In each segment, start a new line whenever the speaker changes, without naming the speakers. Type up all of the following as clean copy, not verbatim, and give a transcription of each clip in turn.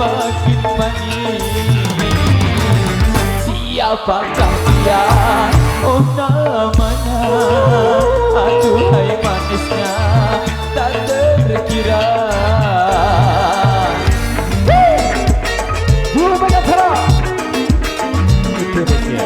semakin manis. Siapakah dia? Oh namanya, aduhai manisnya tak terkira.
Dulu banyak cara Indonesia.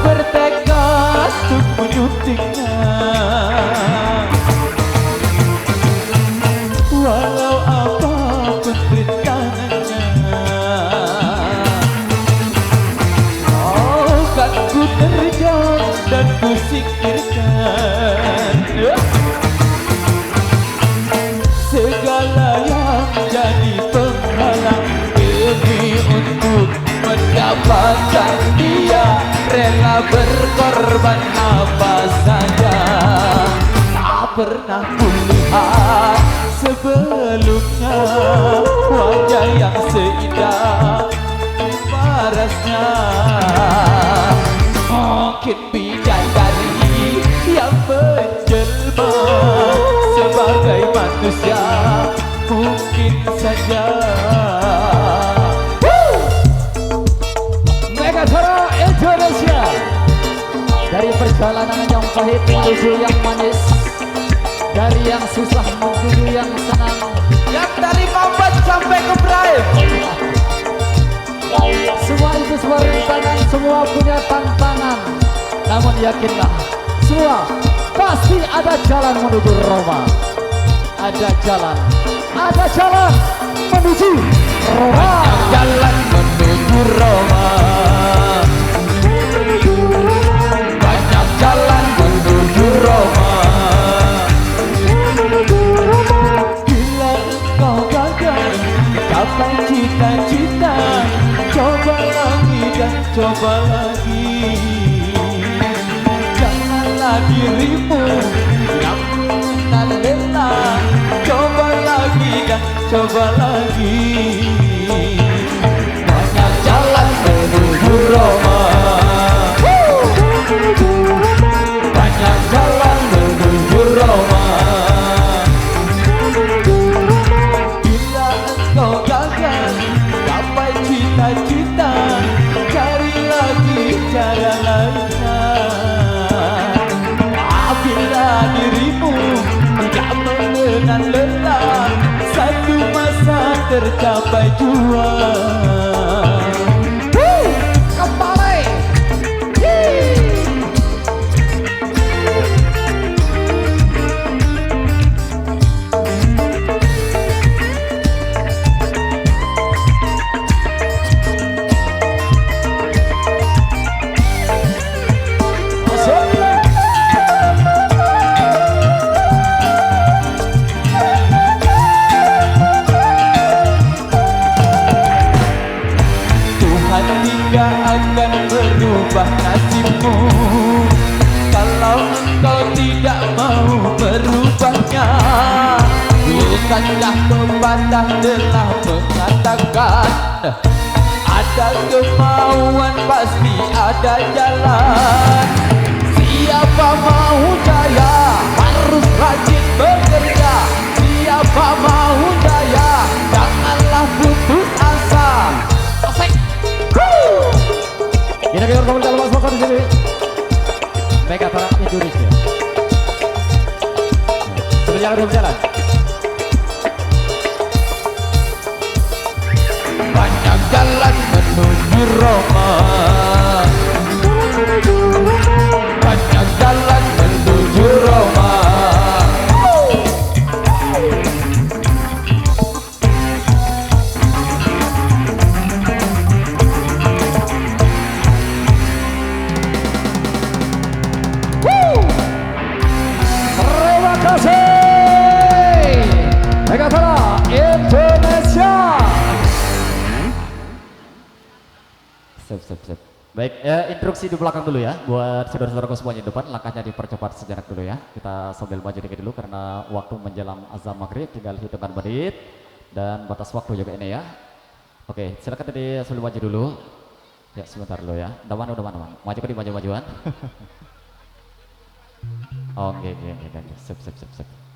Bertekad untuk menyuntiknya, walau apapun rintangannya. Oh, kan ku terjang dan ku singkirkan segala yang jadi penghalang demi untuk mendapatkan dia. Rela berkorban apa saja. Tak pernah kulihat sebelumnya wajah yang seindah parasnya. Mungkin bidadari yang menjelma sebagai manusia, mungkin saja.
Megatara Indonesia, dari perjalanan yang pahit menuju yang manis, dari yang susah menuju yang senang,
yang dari Mambat sampai ke Ibrahim.
semua itu sebuah rintangan, semua punya tantangan. Namun yakinlah, semua pasti ada jalan menuju Roma. Ada jalan menuju Roma.
Banyak jalan menuju Roma. Banyak jalan menuju Roma. Bila engkau gagal capai cita-cita, coba lagi dan coba lagi. Janganlah dirimu yang mengenal, coba lagi dan coba lagi. Banyak jalan menuju Roma. Banyak jalan menuju Roma. Bila engkau gagal capai cita-cita, cari lagi cara lainnya. Bila dirimu tidak mengenal lelah, satu masa tercapai jua.
Kembali.
Tuhan tidak akan merubah nasibmu kalau engkau tidak mau merubahnya. Bukankah pepatah telah mengatakan, ada kemauan pasti ada jalan. Siapa mau jaya harus rajin bekerja. Siapa mau jaya janganlah putus asa. Asik.
Kita biar kamu dalam masuk di sini. Megatara Indonesia. Sebenarnya udah berjalan.
Banyak jalan menuju Roma. Banyak jalan menuju Roma.
Terima kasih Megatara Indonesia. sip. Baik, instruksi di belakang dulu ya, buat saudara-saudaraku semuanya di depan, langkahnya dipercepat sejenak dulu ya. Kita sambil maju dikit dulu karena waktu menjelang azan maghrib, tinggal hitungan menit dan batas waktu juga ini ya. Oke, silakan tadi sambil maju dulu. Ya sebentar dulu ya. Udah mana. Maju ke di maju-majuan. Oke, sip.